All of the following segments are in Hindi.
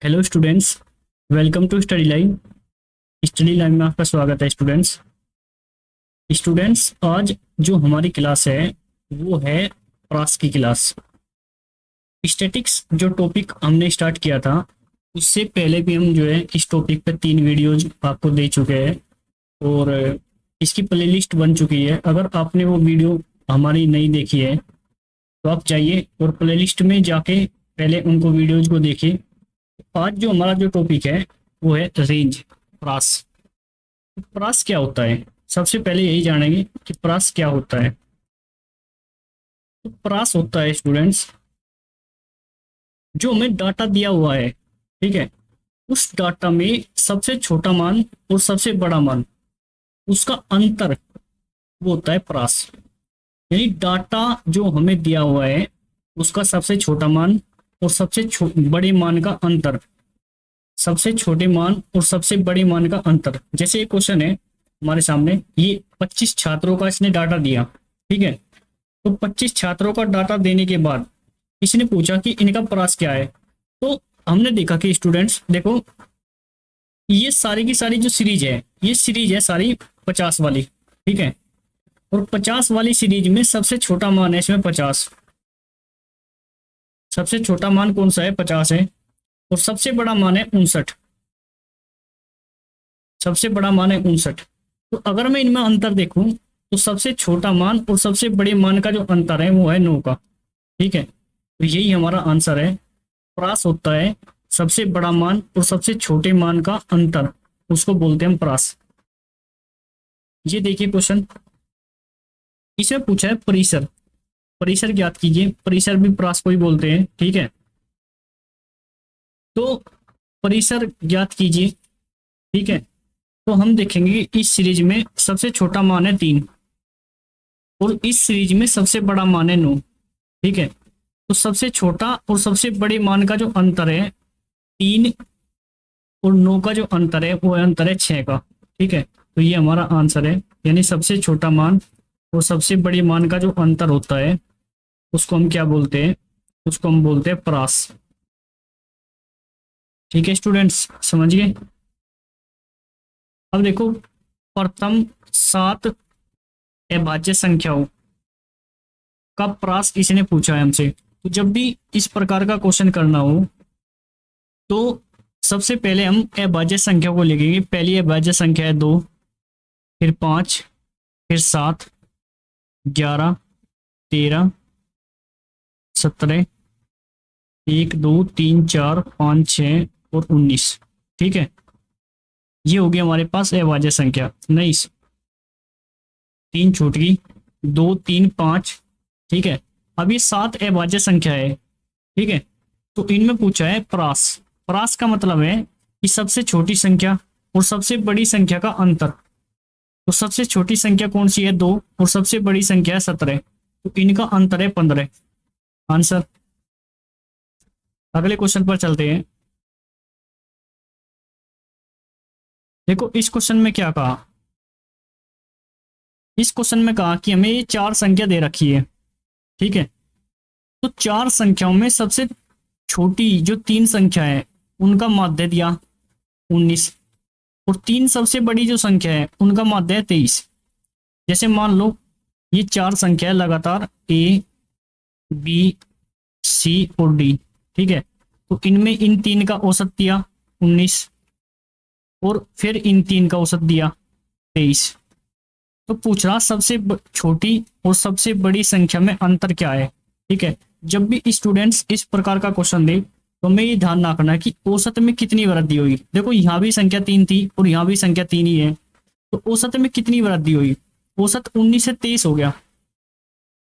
Hello students. Welcome to Study Line. Study Line में आपका स्वागत है स्टूडेंट्स। आज जो हमारी क्लास है वो है प्रास की क्लास। स्टैटिक्स जो टॉपिक हमने स्टार्ट किया था उससे पहले भी हम जो है इस टॉपिक पे 3 वीडियोज आपको दे चुके हैं और इसकी प्लेलिस्ट बन चुकी है। अगर आपने वो वीडियो हमारी नहीं देखी है तो आप जाइए और प्लेलिस्ट में जाके पहले उनको वीडियोज को देखिए। आज जो हमारा जो टॉपिक है वो है रेंज। प्रास। प्रास क्या होता है, सबसे पहले यही जानेंगे कि प्रास क्या होता है। तो प्रास होता है स्टूडेंट्स, जो हमें डाटा दिया हुआ है, ठीक है, उस डाटा में सबसे छोटा मान और सबसे बड़ा मान, उसका अंतर, वो होता है प्रास। यानी डाटा जो हमें दिया हुआ है उसका सबसे छोटा मान और सबसे बड़े मान का अंतर, सबसे छोटे मान और सबसे बड़े मान का अंतर। जैसे एक क्वेश्चन है हमारे सामने, ये 25 छात्रों का इसने डाटा दिया, ठीक है। तो 25 छात्रों का डाटा देने के बाद इसने पूछा कि इनका प्रास क्या है। तो हमने देखा कि स्टूडेंट्स देखो, ये सारी की सारी जो सीरीज है, ये सीरीज है सारी 50 वाली, ठीक है। और 50 वाली सीरीज में सबसे छोटा मान है इसमें 50। सबसे छोटा मान कौन सा है? 50 है। और सबसे बड़ा मान है 59। सबसे बड़ा मान है 59। तो अगर मैं इनमें अंतर देखूं तो सबसे छोटा मान और सबसे बड़े मान का जो अंतर है वो है 9 का, ठीक है। तो यही हमारा आंसर है। प्रास होता है सबसे बड़ा मान और सबसे छोटे मान का अंतर, उसको बोलते हैं प्रास। ये देखिए क्वेश्चन, इसमें पूछा है परिसर। परिसर ज्ञात कीजिए। परिसर भी प्रास को ही बोलते हैं, ठीक है। तो परिसर ज्ञात कीजिए, ठीक है। तो हम देखेंगे कि इस सीरीज में सबसे छोटा मान है 3 और इस सीरीज में सबसे बड़ा मान है 9, ठीक है। तो सबसे छोटा और सबसे बड़े मान का जो अंतर है 3 और 9 का जो अंतर है वो अंतर है 6 का, ठीक है। तो ये हमारा आंसर है। यानी सबसे छोटा मान और सबसे बड़े मान का जो अंतर होता है उसको हम क्या बोलते हैं? उसको हम बोलते हैं प्रास। ठीक है स्टूडेंट्स, समझ गए। अब देखो, प्रथम 7 अभाज्य संख्याओं का प्रास इसने पूछा है हमसे। तो जब भी इस प्रकार का क्वेश्चन करना हो तो सबसे पहले हम अभाज्य संख्या को लिखेंगे। पहली अभाज्य संख्या है 2, फिर 5, फिर 7, 11, 13, 17, 1, 2, 3, 4, 5, 6 और 19, ठीक है। ये हो गया हमारे पास अभाज्य संख्या। नहीं, 3 छूट गई, 2, 3, 5, ठीक है। अब ये 7 अभाज्य संख्या है, ठीक है। तो इनमें पूछा है प्रास। प्रास का मतलब है कि सबसे छोटी संख्या और सबसे बड़ी संख्या का अंतर। तो सबसे छोटी संख्या कौन सी है? 2, और सबसे बड़ी संख्या है 17। तो इनका अंतर है 15। आंसर। अगले क्वेश्चन पर चलते हैं। देखो इस क्वेश्चन में क्या कहा। इस क्वेश्चन में कहा कि हमें ये 4 संख्या दे रखी है, ठीक है। तो 4 संख्याओं में सबसे छोटी जो 3 संख्या है उनका माध्य दिया 19, और 3 सबसे बड़ी जो संख्या है उनका माध्य है 23। जैसे मान लो ये 4 संख्या है लगातार, ए, बी, सी और डी, ठीक है। तो इनमें इन 3 का औसत दिया 19 और फिर इन 3 का औसत दिया 23। तो पूछ रहा सबसे छोटी और सबसे बड़ी संख्या में अंतर क्या है, ठीक है। जब भी स्टूडेंट्स इस प्रकार का क्वेश्चन दे तो हमें ये ध्यान रखना है कि औसत में कितनी वृद्धि हुई। देखो यहाँ भी संख्या 3 थी और यहाँ भी संख्या 3 ही है, तो औसत में कितनी वृद्धि हुई? औसत 19 से 23 हो गया।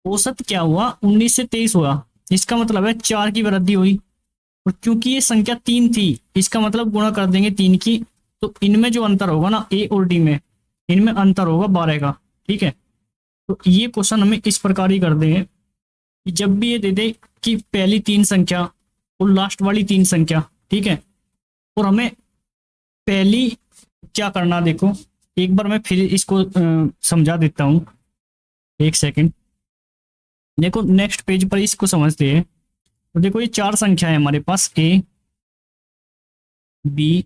औसत क्या हुआ? 19 से 23 हुआ। इसका मतलब है 4 की वृद्धि हुई। और क्योंकि ये संख्या 3 थी, इसका मतलब गुणा कर देंगे 3 की, तो इनमें जो अंतर होगा ना, ए और डी में, इनमें अंतर होगा 12 का, ठीक है। तो ये क्वेश्चन हमें इस प्रकार ही कर देंगे कि जब भी ये दे दे कि पहली 3 संख्या और लास्ट वाली 3 संख्या, ठीक है। और हमें पहली क्या करना, देखो एक बार मैं फिर इसको समझा देता हूं, एक सेकंड। देखो नेक्स्ट पेज पर इसको समझते हैं। तो देखो ये 4 संख्या है हमारे पास, ए, बी,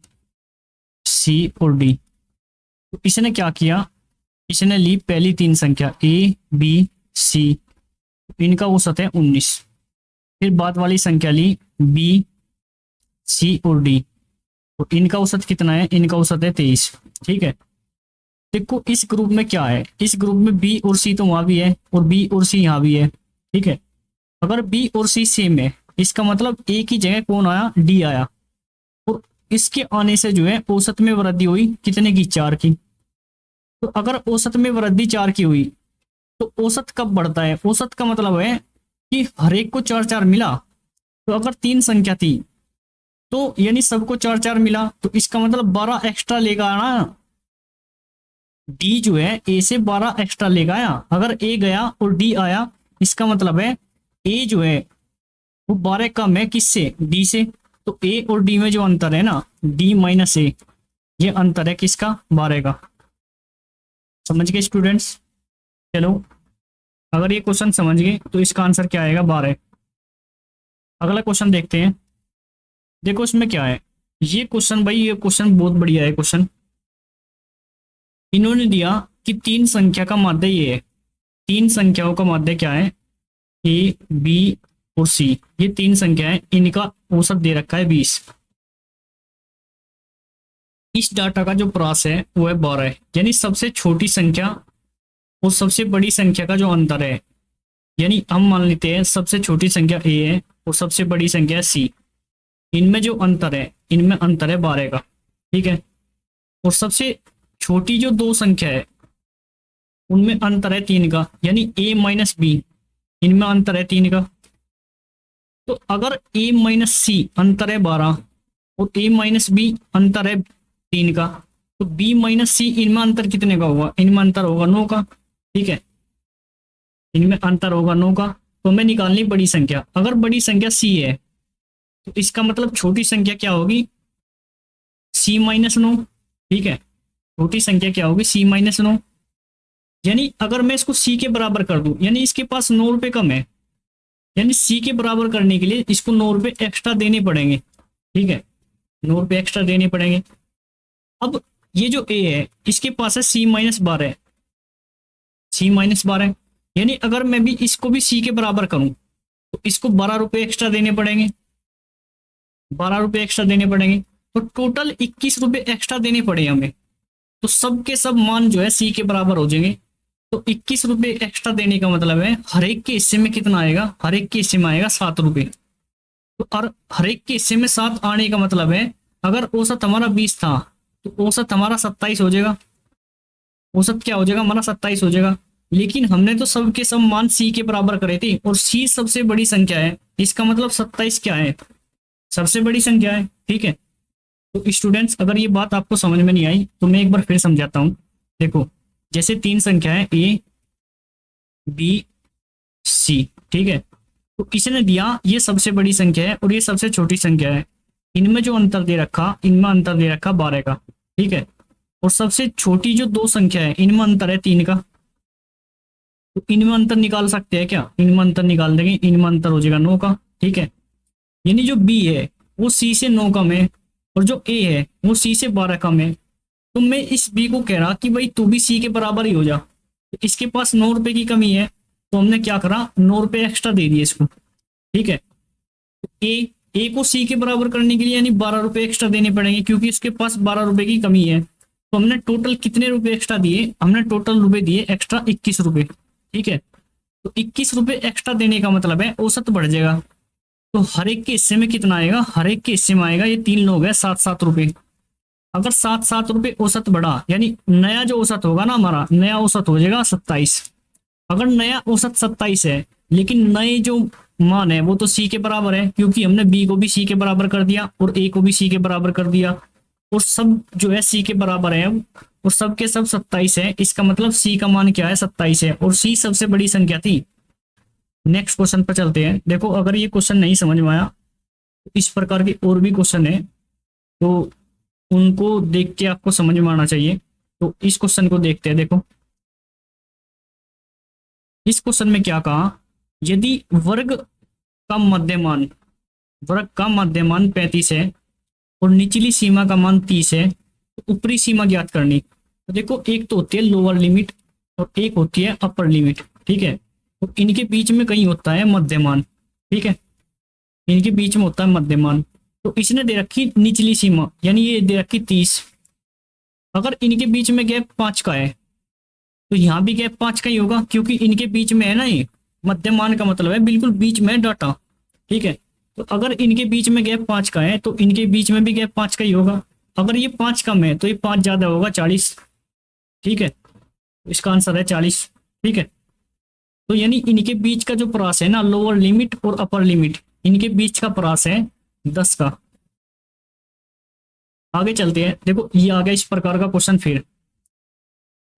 सी और डी। तो इसने क्या किया, इसने ली पहली तीन संख्या ए बी सी, इनका औसत है 19। फिर बाद वाली संख्या ली बी सी और डी, तो इनका औसत कितना है, इनका औसत है 23। ठीक है, देखो इस ग्रुप में क्या है, इस ग्रुप में बी और सी तो वहां भी है और बी और सी यहाँ भी है। ठीक है, अगर बी और सी सेम है, इसका मतलब ए की जगह कौन आया, डी आया, और इसके आने से जो है औसत में वृद्धि हुई कितने की, 4 की। तो अगर औसत में वृद्धि 4 की हुई तो औसत कब बढ़ता है, औसत का मतलब है कि हर एक को 4 4 मिला। तो अगर तीन संख्या थी तो यानी सबको 4 4 मिला, तो इसका मतलब 12 एक्स्ट्रा लेगा ना, डी जो है ए से 12 एक्स्ट्रा लेगा आया। अगर ए गया और डी आया, इसका मतलब है ए जो है वो 12 कम है किससे, डी से। तो ए और डी में जो अंतर है ना, डी माइनस ए, ये अंतर है किसका, 12 का। समझ गए स्टूडेंट्स? चलो, अगर ये क्वेश्चन समझ गए तो इसका आंसर क्या आएगा, 12। अगला क्वेश्चन देखते हैं। देखो इसमें क्या है, ये क्वेश्चन भाई, ये क्वेश्चन बहुत बढ़िया है क्वेश्चन। इन्होंने दिया कि तीन संख्या का माध्य ये है, तीन संख्याओं का माध्य क्या है, ए बी और सी, ये तीन संख्या है, इनका औसत दे रखा है 20। इस डाटा का जो प्रास है वो है 12, यानी सबसे छोटी संख्या और सबसे बड़ी संख्या का जो अंतर है, यानी हम मान लेते हैं सबसे छोटी संख्या ए है और सबसे बड़ी संख्या सी, इनमें जो अंतर है, इनमें अंतर है 12 का। ठीक है, और सबसे छोटी जो दो संख्या है उनमें अंतर है 3 का, यानी ए माइनस बी, इनमें अंतर है 3 का। तो अगर ए माइनस सी अंतर है 12 और ए माइनस बी अंतर है 3 का, तो बी माइनस सी इनमें अंतर कितने का होगा, इनमें अंतर होगा 9 का। ठीक है, इनमें अंतर होगा 9 का। तो हमें निकालनी बड़ी संख्या, अगर बड़ी संख्या सी है तो इसका मतलब छोटी संख्या क्या होगी, सी माइनस 9। ठीक है, छोटी संख्या क्या होगी, सी माइनस 9। यानी अगर मैं इसको सी के बराबर कर दूं, यानी इसके पास 9 रुपए कम है, यानी सी के बराबर करने के लिए इसको 9 रुपए एक्स्ट्रा देने पड़ेंगे। ठीक है, 9 रुपए एक्स्ट्रा देने पड़ेंगे। अब ये जो ए है इसके पास है सी माइनस 12, सी माइनस 12, यानी अगर मैं भी इसको भी सी के बराबर करूं तो इसको 12 रुपए एक्स्ट्रा देने पड़ेंगे, 12 रुपए एक्स्ट्रा देने पड़ेंगे, तो टोटल 21 रुपए एक्स्ट्रा देने पड़े हमें। तो सब के सब मान जो है सी के बराबर हो जाएंगे। तो 21 रुपए एक्स्ट्रा देने का मतलब है हर एक के हिस्से में कितना आएगा, हर एक के हिस्से में आएगा 7 रुपए। तो हर एक के हिस्से में 7 आने का मतलब है अगर औसत हमारा 20 था तो औसत हमारा 27 हो जाएगा, औसत क्या हो जाएगा हमारा, 27 हो जाएगा। लेकिन हमने तो सब के सब मान सी के बराबर करे थे और सी सबसे बड़ी संख्या है, इसका मतलब 27 क्या है, सबसे बड़ी संख्या है। ठीक है, तो स्टूडेंट्स अगर ये बात आपको समझ में नहीं आई तो मैं एक बार फिर समझाता हूं। देखो, जैसे तीन संख्या है ए बी सी, ठीक है, तो किसने दिया, ये सबसे बड़ी संख्या है और ये सबसे छोटी संख्या है, इनमें जो अंतर दे रखा, इनमें अंतर दे रखा 12 का। ठीक है, और सबसे छोटी जो दो संख्या है इनमें अंतर है 3 का। तो इनमें अंतर निकाल सकते हैं क्या, इनमें अंतर निकाल देंगे, इनमें अंतर हो जाएगा 9 का। ठीक है, यानी जो बी है वो सी से 9 कम है और जो ए है वो सी से 12 कम है। तो मैं इस बी को कह रहा कि भाई तू भी सी के बराबर ही हो जा। तो इसके पास 9 रुपए की कमी है तो हमने क्या करा, 9 रुपए एक्स्ट्रा दे दिए इसको। ठीक है, तो ए को सी के बराबर करने के लिए यानी 12 रुपए एक्स्ट्रा देने पड़ेंगे क्योंकि इसके पास 12 रुपए की कमी है। तो हमने टोटल कितने रुपए एक्स्ट्रा दिए, हमने टोटल रुपए दिए एक्स्ट्रा 21 रुपए। ठीक है, तो 21 रुपए एक्स्ट्रा देने का मतलब है औसत बढ़ जाएगा। तो हर एक के हिस्से में कितना आएगा, हर एक के हिस्से में आएगा, ये 3 लोग हैं 7 7 रुपए। अगर 7 7 रुपए औसत बढ़ा यानी नया जो औसत होगा ना हमारा, नया औसत हो जाएगा 27। अगर नया औसत 27 है लेकिन नए जो मान है वो तो सी के बराबर है क्योंकि हमने बी को भी सी के बराबर कर दिया और ए को भी सी के बराबर कर दिया और सब जो है सी के बराबर है और सब के सब 27 है। इसका मतलब सी का मान क्या है, 27 है और सी सबसे बड़ी संख्या थी। नेक्स्ट क्वेश्चन पर चलते हैं। देखो, अगर ये क्वेश्चन नहीं समझ में आया तो इस प्रकार के और भी क्वेश्चन है तो उनको देख के आपको समझ में आना चाहिए। तो इस क्वेश्चन को देखते हैं। देखो, इस क्वेश्चन में क्या कहा, यदि वर्ग का मध्यमान 35 है और निचली सीमा का मान 30 है, तो ऊपरी सीमा ज्ञात करनी। तो देखो एक तो होती है लोअर लिमिट और एक होती है अपर लिमिट, ठीक है। और इनके बीच में कहीं होता है मध्यमान, ठीक है, इनके बीच में होता है मध्यमान। तो इसने दे रखी निचली सीमा, यानी ये दे रखी 30। अगर इनके बीच में गैप 5 का है तो यहाँ भी गैप 5 का ही होगा, क्योंकि इनके बीच में है ना, ये मध्यमान का मतलब है बिल्कुल बीच में डाटा, ठीक है। तो अगर इनके बीच में गैप 5 का है तो इनके बीच में भी गैप 5 का ही होगा। अगर ये 5 कम है तो ये 5 ज्यादा होगा, 40, ठीक है। इसका आंसर है 40, ठीक है। तो यानी इनके बीच का जो प्रास है ना, लोअर लिमिट और अपर लिमिट, इनके बीच का प्रास है 10 का। आगे चलते हैं, देखो ये आ गया इस प्रकार का क्वेश्चन। फिर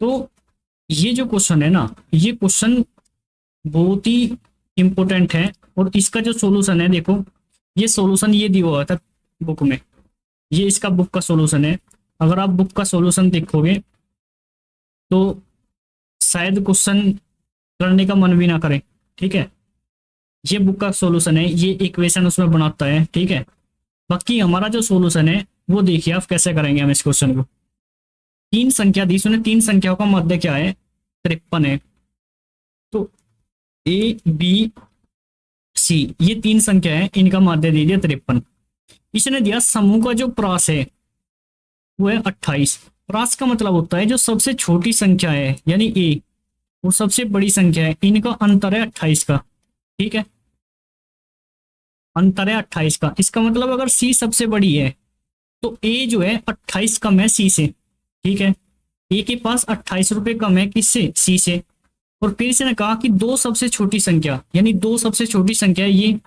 तो ये जो क्वेश्चन है ना, ये क्वेश्चन बहुत ही इंपॉर्टेंट है। और इसका जो सॉल्यूशन है, देखो ये सॉल्यूशन ये दिया हुआ था बुक में, ये इसका बुक का सॉल्यूशन है। अगर आप बुक का सॉल्यूशन देखोगे तो शायद क्वेश्चन करने का मन भी ना करे, ठीक है। ये बुक का सॉल्यूशन है, ये इक्वेशन उसमें बनाता है, ठीक है। बाकी हमारा जो सॉल्यूशन है वो देखिए आप कैसे करेंगे हम इस क्वेश्चन को। 3 संख्या दी, सुने 3 संख्याओं का मध्य क्या है, 53 है। तो ए बी सी ये 3 संख्या है, इनका माध्य दे दिया 53। इसने दिया समूह का जो प्रास है वो है 28। प्रास का मतलब होता है जो सबसे छोटी संख्या है यानी ए और सबसे बड़ी संख्या है, इनका अंतर है 28 का, ठीक है। अंतर है 28 का। इसका मतलब अगर सी सबसे बड़ी है तो ए जो है 28 कम है सी से, ठीक है। ए के पास 28 रुपए कम है किससे, सी से। और फिर इसने कहा कि दो सबसे छोटी संख्या, यानी दो सबसे छोटी संख्या ये,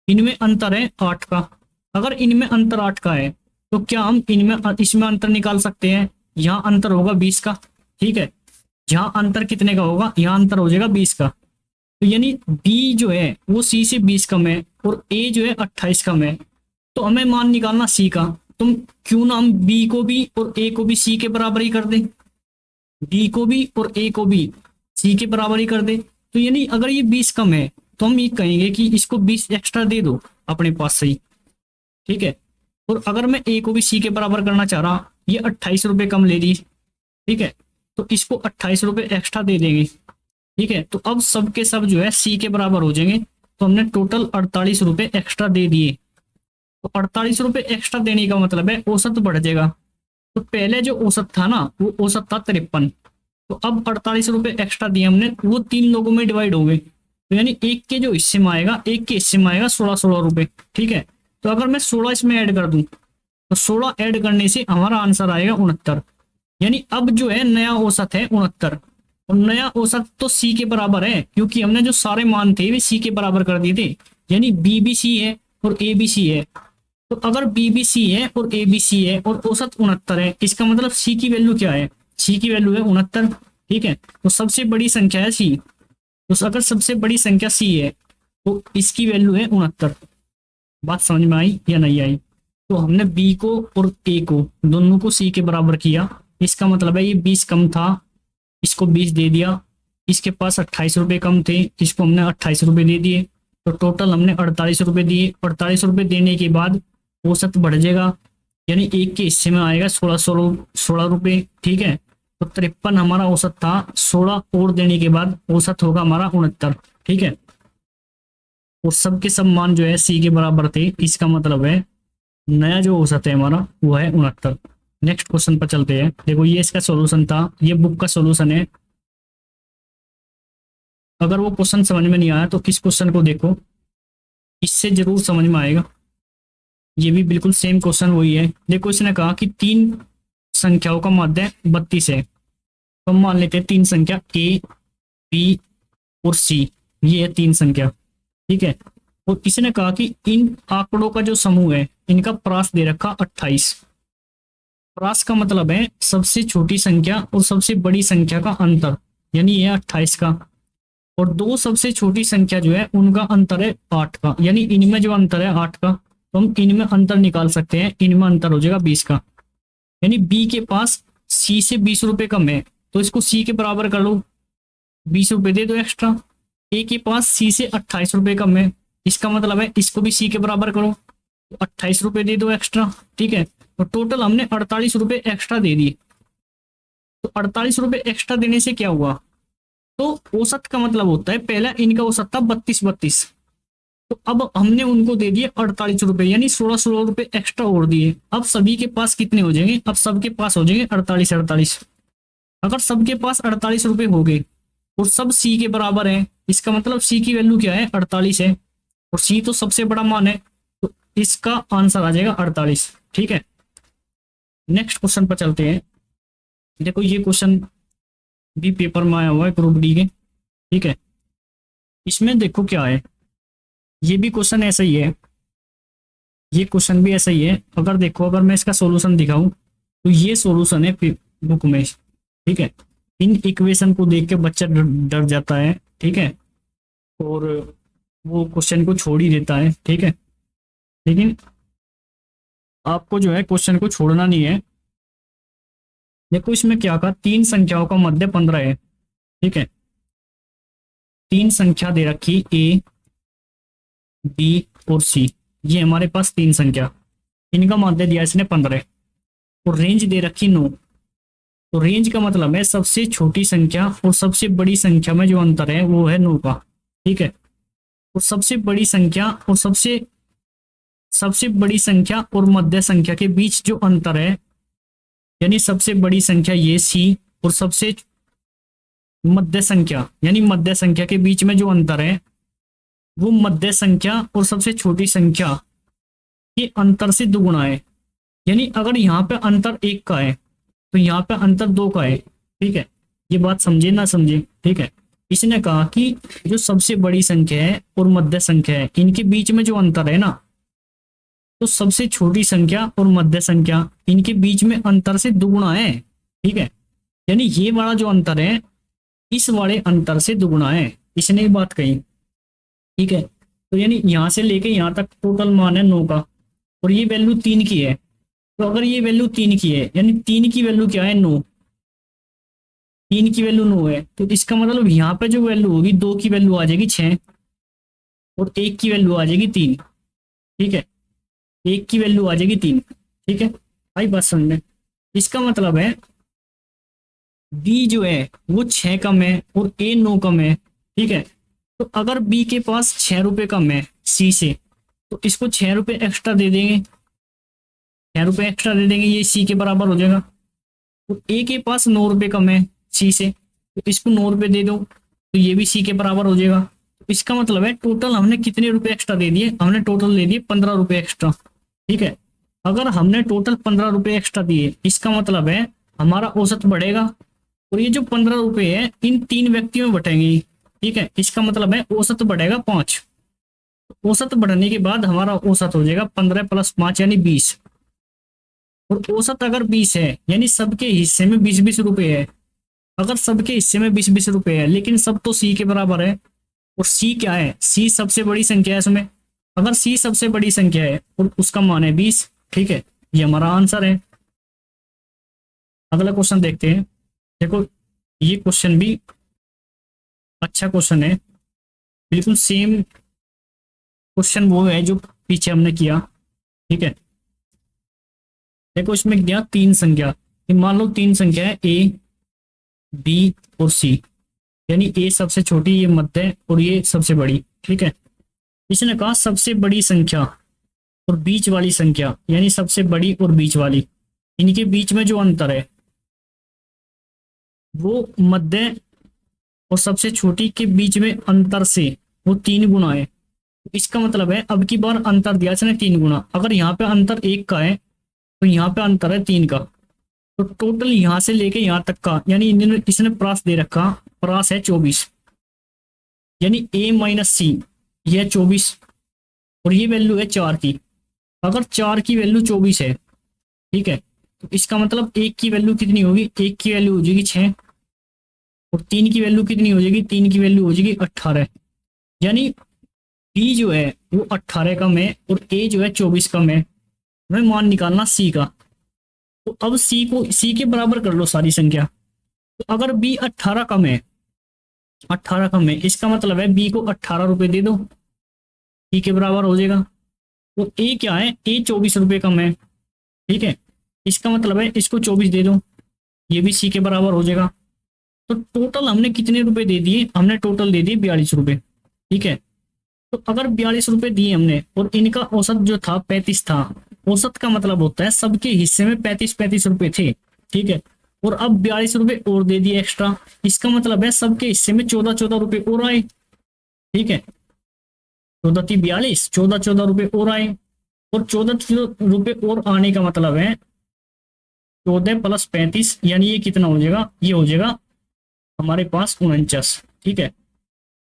इनमें अंतर है 8 का। अगर इनमें अंतर 8 का है तो क्या हम इनमें इसमें अंतर निकाल सकते हैं। यहाँ अंतर होगा 20 का, ठीक है। यहाँ अंतर कितने का होगा, यहाँ अंतर हो जाएगा 20 का। तो यानी बी जो है वो सी से 20 कम है और ए जो है 28 कम है। तो हमें मान निकालना सी का। तुम क्यों ना हम बी को भी और ए को भी सी के बराबर ही कर दें, बी को भी और ए को भी सी के बराबर ही कर दे। तो यानी अगर ये 20 कम है तो हम ये कहेंगे कि इसको 20 एक्स्ट्रा दे दो अपने पास से ही, ठीक है। और अगर मैं ए को भी सी के बराबर करना चाह रहा, ये 28 रुपए कम ले ली, ठीक है, तो इसको 28 रुपए एक्स्ट्रा दे देंगे, ठीक है। तो अब सबके सब जो है सी के बराबर हो जाएंगे। तो हमने टोटल 48 रुपए एक्स्ट्रा दे दिए। तो 48 रुपए एक्स्ट्रा देने का मतलब है औसत बढ़ जाएगा। तो पहले जो औसत था ना वो औसत था 53, तो अब 48 रुपए एक्स्ट्रा दिए हमने, वो 3 लोगों में डिवाइड हो गए। तो यानी एक के जो हिस्से में आएगा, एक के हिस्से में आएगा 16 रुपए, ठीक है। तो अगर मैं 16 इसमें ऐड कर दूं तो 16 ऐड करने से हमारा आंसर आएगा 69। यानी अब जो है नया औसत है 69। और नया औसत तो सी के बराबर है, क्योंकि हमने जो सारे मान थे वे सी के बराबर कर दिए थे। यानी बी बी सी है और ए बी सी है। तो अगर बी बी सी है और ए बी सी है और औसत 69 है, इसका मतलब सी की वैल्यू क्या है, सी की वैल्यू है 69, ठीक है। तो सबसे बड़ी संख्या है सी। तो अगर सबसे बड़ी संख्या सी है तो इसकी वैल्यू है 69। बात समझ में आई या नहीं आई। तो हमने बी को और ए को दोनों को सी के बराबर किया। इसका मतलब है ये 20 कम था, इसको 20 दे दिया। इसके पास 28 रुपए कम थे, इसको हमने 28 रुपए दे दिए। तो टोटल हमने 48 रुपए दिए। 48 रुपए देने के बाद औसत बढ़ जाएगा, यानी एक के हिस्से में आएगा 16 रुपए, ठीक है। तो 53 हमारा औसत था, 16 और देने के बाद औसत होगा हमारा 69, ठीक है। और सबके सब मान जो है सी के बराबर थे, इसका मतलब है नया जो औसत है हमारा वो है 69। नेक्स्ट क्वेश्चन पर चलते हैं। देखो ये इसका सॉल्यूशन था, ये बुक का सॉल्यूशन है। अगर वो क्वेश्चन समझ में नहीं आया तो इस क्वेश्चन को देखो, इससे जरूर समझ में आएगा। ये भी बिल्कुल सेम क्वेश्चन वही है। देखो इसने कहा कि 3 संख्याओं का माध्य 32 है। तो हम मान लेते हैं 3 संख्या ए बी और सी, ये है 3 संख्या, ठीक है। और इसने कहा कि इन आंकड़ों का जो समूह है इनका प्रास दे रखा 28। प्रास का मतलब है सबसे छोटी संख्या और सबसे बड़ी संख्या का अंतर, यानी ये 28 का। और दो सबसे छोटी संख्या जो है उनका अंतर है 8 का, यानी इनमें जो अंतर है 8 का। तो हम इनमें अंतर निकाल सकते हैं, इनमें अंतर हो जाएगा 20 का। यानी बी के पास सी से 20 रुपए कम है, तो इसको सी के बराबर कर लो, 20 रुपए दे दो एक्स्ट्रा। ए के पास सी से 28 रुपए कम है, इसका मतलब है इसको भी सी के बराबर करो। तो 28 रुपए दे दो एक्स्ट्रा, ठीक है। तो टोटल हमने 48 रुपए एक्स्ट्रा दे दिए। तो 48 रुपए एक्स्ट्रा देने से क्या हुआ, तो औसत का मतलब होता है, पहला इनका औसत था 32, तो अब हमने उनको दे दिए 48 रुपए, यानी 16 रुपए एक्स्ट्रा और दिए। अब सभी के पास कितने हो जाएंगे, अब सबके पास हो जाएंगे 48। अगर सबके पास 48 रुपए हो गए और सब सी के बराबर है, इसका मतलब सी की वैल्यू क्या है, 48 है, और सी तो सबसे बड़ा मान है, तो इसका आंसर आ जाएगा 48, ठीक है। नेक्स्ट क्वेश्चन पर चलते हैं। देखो ये क्वेश्चन भी पेपर में आया हुआ है ग्रुप डी के, ठीक है। इसमें देखो क्या है, ये भी क्वेश्चन ऐसा ही है, ये क्वेश्चन भी ऐसा ही है। अगर देखो, अगर मैं इसका सॉल्यूशन दिखाऊं तो ये सॉल्यूशन है बुक में, ठीक है। इन इक्वेशन को देख के बच्चा डर जाता है, ठीक है, और वो क्वेश्चन को छोड़ ही देता है, ठीक है। लेकिन आपको जो है क्वेश्चन को छोड़ना नहीं है। देखो इसमें क्या कहा, तीन संख्याओं का मध्य 15 है, ठीक है। तीन संख्या दे रखी ए, बी और सी, ये हमारे पास तीन संख्या, इनका मध्य दिया इसने 15 और रेंज दे रखी 9। तो रेंज का मतलब है सबसे छोटी संख्या और सबसे बड़ी संख्या में जो अंतर है वो है 9 का, ठीक है। और सबसे बड़ी संख्या और सबसे बड़ी संख्या और मध्य संख्या के बीच जो अंतर है, यानी सबसे बड़ी संख्या ये सी और सबसे मध्य संख्या यानी मध्य संख्या के बीच में जो अंतर है वो मध्य संख्या और सबसे छोटी संख्या के अंतर से दुगुना है। यानी अगर यहाँ पे अंतर 1 का है तो यहाँ पे अंतर 2 का है, ठीक है। ये बात समझे ना समझे, ठीक है। इसने कहा कि जो सबसे बड़ी संख्या है और मध्य संख्या है, इनके बीच में जो अंतर है ना, तो सबसे छोटी संख्या और मध्य संख्या इनके बीच में अंतर से दुगुना है, ठीक है। यानी ये वाला जो अंतर है इस वाले अंतर से दुगुना है, इसने ये बात कही, ठीक है। तो यानी यहां से लेके यहां तक टोटल मान है 9 का, और ये वैल्यू 3 की है। तो अगर ये वैल्यू 3 की है, यानी 3 की वैल्यू क्या है, 9, 3 की वैल्यू 9 है, तो इसका मतलब यहाँ पे जो वैल्यू होगी 2 की वैल्यू आ जाएगी 6 और 1 की वैल्यू आ जाएगी 3, ठीक है। 1 की वैल्यू आ जाएगी 3, ठीक है। आई बात समझ में। इसका मतलब है बी जो है वो 6 कम है और ए 9 कम है, ठीक है। तो अगर बी के पास 6 रुपए कम है सी से, तो इसको 6 रुपए एक्स्ट्रा दे देंगे, 6 रुपए एक्स्ट्रा दे देंगे, ये सी के बराबर हो जाएगा। तो ए के पास 9 रुपए कम है सी से, तो इसको 9 रुपए दे दो, तो ये भी सी के बराबर हो जाएगा। तो इसका मतलब है टोटल हमने कितने रुपए एक्स्ट्रा दे दिए, हमने टोटल दे दिए 15 रुपए एक्स्ट्रा, ठीक है। अगर हमने टोटल 15 रुपए एक्स्ट्रा दिए, इसका मतलब है हमारा औसत बढ़ेगा, और ये जो 15 रुपए है इन 3 व्यक्तियों में बटेंगे, ठीक है। इसका मतलब है औसत बढ़ेगा 5। औसत बढ़ने के बाद हमारा औसत हो जाएगा 15 + 5 यानी 20, और औसत अगर 20 है यानी सबके हिस्से में 20-20 रुपए है। अगर सबके हिस्से में 20-20 रुपए है, लेकिन सब तो सी के बराबर है, और सी क्या है, सी सबसे बड़ी संख्या है इसमें। अगर सी सबसे बड़ी संख्या है और उसका मान है 20, ठीक है, ये हमारा आंसर है। अगला क्वेश्चन देखते हैं। देखो ये क्वेश्चन भी अच्छा क्वेश्चन है, बिल्कुल सेम क्वेश्चन वो है जो पीछे हमने किया, ठीक है। देखो इसमें क्या, 3 संख्या, मान लो 3 संख्या है ए, बी और सी, यानी ए सबसे छोटी, ये मध्य और ये सबसे बड़ी, ठीक है। इसने कहा सबसे बड़ी संख्या और बीच वाली संख्या, यानी सबसे बड़ी और बीच वाली, इनके बीच में जो अंतर है वो मध्य और सबसे छोटी के बीच में अंतर से वो 3 गुना है। इसका मतलब है अब की बार अंतर दिया इसने 3 गुना। अगर यहाँ पे अंतर 1 का है तो यहाँ पे अंतर है 3 का, तो टोटल यहाँ से लेके यहाँ तक का, यानी इसने प्रास दे रखा, प्रास है 24, यानी a - सी यह 24, और ये वैल्यू है 4 की। अगर 4 की वैल्यू 24 है, ठीक है, तो इसका मतलब 1 की वैल्यू कितनी होगी, 1 की वैल्यू हो जाएगी 6, और 3 की वैल्यू कितनी हो जाएगी, 3 की वैल्यू हो जाएगी 18, यानी बी जो है वो 18 कम है और ए जो है 24 कम है। हमें मान निकालना सी का। तो अब सी को सी के बराबर कर लो सारी संख्या। तो अगर बी 18 कम है, 18 कम है, इसका मतलब है बी को 18 रुपए दे दो, सी के बराबर हो जाएगा। और ए क्या है, ए 24 रुपये कम है, ठीक है। इसका मतलब है इसको 24 दे दो, ये भी सी के बराबर हो जाएगा। तो टोटल हमने कितने रुपए दे दिए, हमने टोटल दे दिए 42 रुपये, ठीक है। तो अगर 42 रुपये दिए हमने और इनका औसत जो था 35 था, औसत का मतलब होता है सबके हिस्से में 35-35 रुपए थे, ठीक है। और अब 42 रुपये और दे दिए एक्स्ट्रा, इसका मतलब है सबके हिस्से में 14-14 रुपये और आए, ठीक है। 14×3 = 42, 14-14 रुपये और आए। और 14 रुपये और आने का मतलब है 14 + 35, यानी ये कितना हो जाएगा, ये हो जाएगा हमारे पास 49, ठीक है।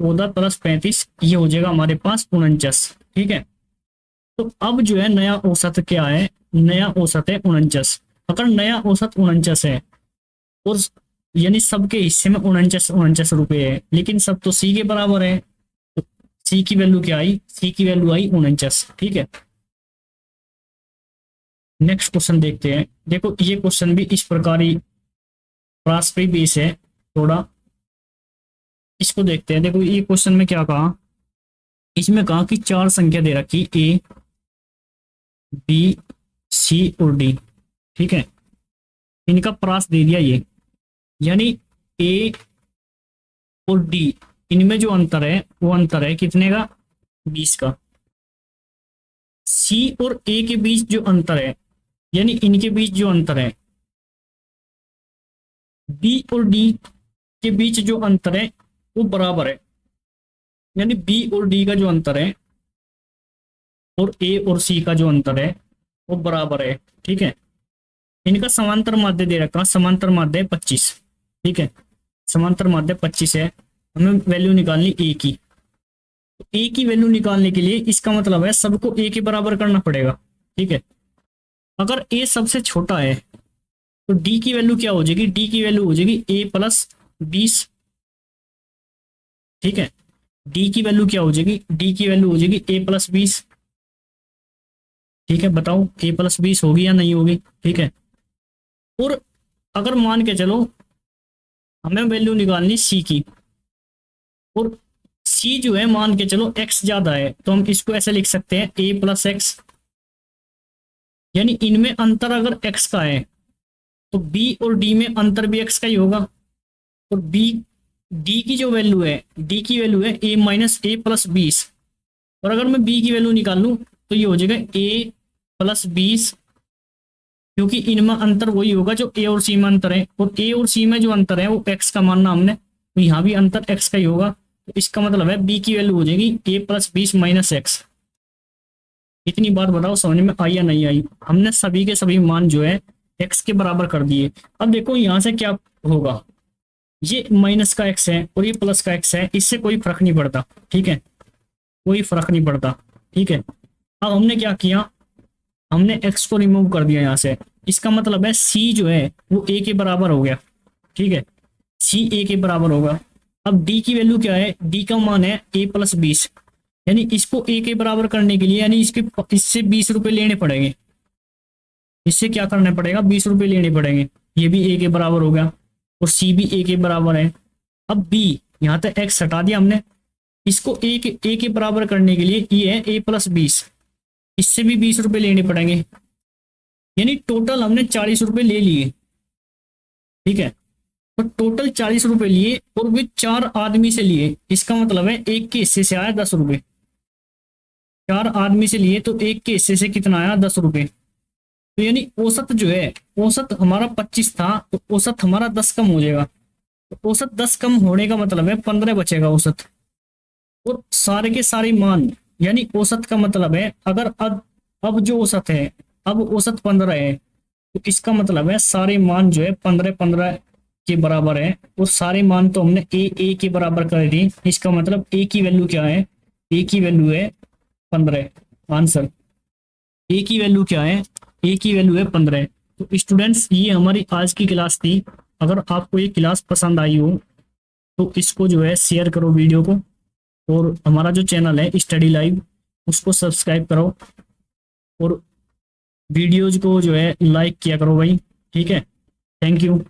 14 + 35 ये हो जाएगा हमारे पास 49, ठीक है। तो अब जो है नया औसत क्या है, नया औसत है 49। अगर नया औसत 49 है और यानी सबके हिस्से में 49 है, लेकिन सब तो सी के बराबर है, तो सी की वैल्यू क्या आई, सी की वैल्यू आई 49, ठीक है। नेक्स्ट क्वेश्चन देखते हैं। देखो ये क्वेश्चन भी इस प्रकार ही प्रास्परी बेस है थोड़ा, इसको देखते हैं। देखो ये क्वेश्चन में क्या कहा, इसमें कहा कि 4 संख्या दे रखी ए बी सी और डी, ठीक है। इनका प्रास दे दिया ये, यानी ए और डी इनमें जो अंतर है वो अंतर है कितने का, 20 का। सी और ए के बीच जो अंतर है, यानी इनके बीच जो अंतर है, बी और डी के बीच जो अंतर है वो बराबर है, यानी बी और डी का जो अंतर है और ए और सी का जो अंतर है वो बराबर है, ठीक है। इनका समांतर माध्य दे रखा, समांतर माध्य 25, ठीक है। समांतर माध्य 25 है, हमें वैल्यू निकालनी ए की। तो ए की वैल्यू निकालने के लिए इसका मतलब है सबको ए के बराबर करना पड़ेगा, ठीक है। अगर ए सबसे छोटा है तो डी की वैल्यू क्या हो जाएगी, डी की वैल्यू हो जाएगी ए + 20, ठीक है। डी की वैल्यू क्या हो जाएगी, डी की वैल्यू हो जाएगी ए + 20, ठीक है। बताओ ए + 20 होगी या नहीं होगी, ठीक है। और अगर मान के चलो हमें वैल्यू निकालनी सी की, और सी जो है मान के चलो एक्स ज्यादा है, तो हम इसको ऐसे लिख सकते हैं ए + x, यानी इनमें अंतर अगर x का है तो b और d में अंतर भी x का ही होगा। और b d की जो वैल्यू है, d की वैल्यू है a - a + 20, और अगर मैं b की वैल्यू निकाल लूं तो ये हो जाएगा a + 20, क्योंकि इनमें अंतर वही होगा जो ए और सी में अंतर है, और ए और सी में जो अंतर है वो एक्स का मानना हमने, तो यहाँ भी अंतर एक्स का ही होगा। तो इसका मतलब है बी की वैल्यू हो जाएगी ए + 20 - एक्स। इतनी बात बताओ समझ में आई या नहीं आई, हमने सभी के सभी मान जो है एक्स के बराबर कर दिए। अब देखो यहाँ से क्या होगा, ये माइनस का एक्स है और ये प्लस का एक्स है, इससे कोई फर्क नहीं पड़ता, ठीक है, कोई फर्क नहीं पड़ता, ठीक है। अब हमने क्या किया, हमने x को रिमूव कर दिया यहाँ से, इसका मतलब है c जो है वो a के बराबर हो गया, ठीक है। c a के बराबर होगा। अब d की वैल्यू क्या है, d का मान है a + 20, यानी इसको a के बराबर करने के लिए यानी इससे 20 रुपए लेने पड़ेंगे, इससे क्या करना पड़ेगा, 20 रुपए लेने पड़ेंगे। ये भी a के बराबर हो गया और c भी a के बराबर है। अब b, यहाँ तक x हटा दिया हमने, इसको a के बराबर करने के लिए ये है a + 20, इससे भी 20 रुपए लेने पड़ेंगे, यानी टोटल हमने 40 रुपए ले लिए, ठीक है। तो टोटल 40 रुपए लिए और वे 4 आदमी से लिए, इसका मतलब है एक के हिस्से से आया 10 रुपए, 4 आदमी से लिए तो एक के हिस्से से कितना आया, 10 रुपए। तो यानी औसत जो है, औसत हमारा 25 था तो औसत हमारा 10 कम हो जाएगा। तो औसत 10 कम होने का मतलब है 15 बचेगा औसत, और सारे के सारे मान, यानी औसत का मतलब है अगर अब जो औसत है, अब औसत 15 है, तो इसका मतलब है सारे मान जो है 15-15 के बराबर है, और सारे मान तो हमने ए के बराबर कर दिए। इसका मतलब ए की वैल्यू क्या है, ए की वैल्यू है 15, आंसर ए की वैल्यू क्या है, ए की वैल्यू है 15। तो स्टूडेंट्स ये हमारी आज की क्लास थी। अगर आपको ये क्लास पसंद आई हो तो इसको जो है शेयर करो वीडियो को, और हमारा जो चैनल है स्टडी लाइव उसको सब्सक्राइब करो, और वीडियोज को जो है लाइक किया करो भाई, ठीक है। Thank you.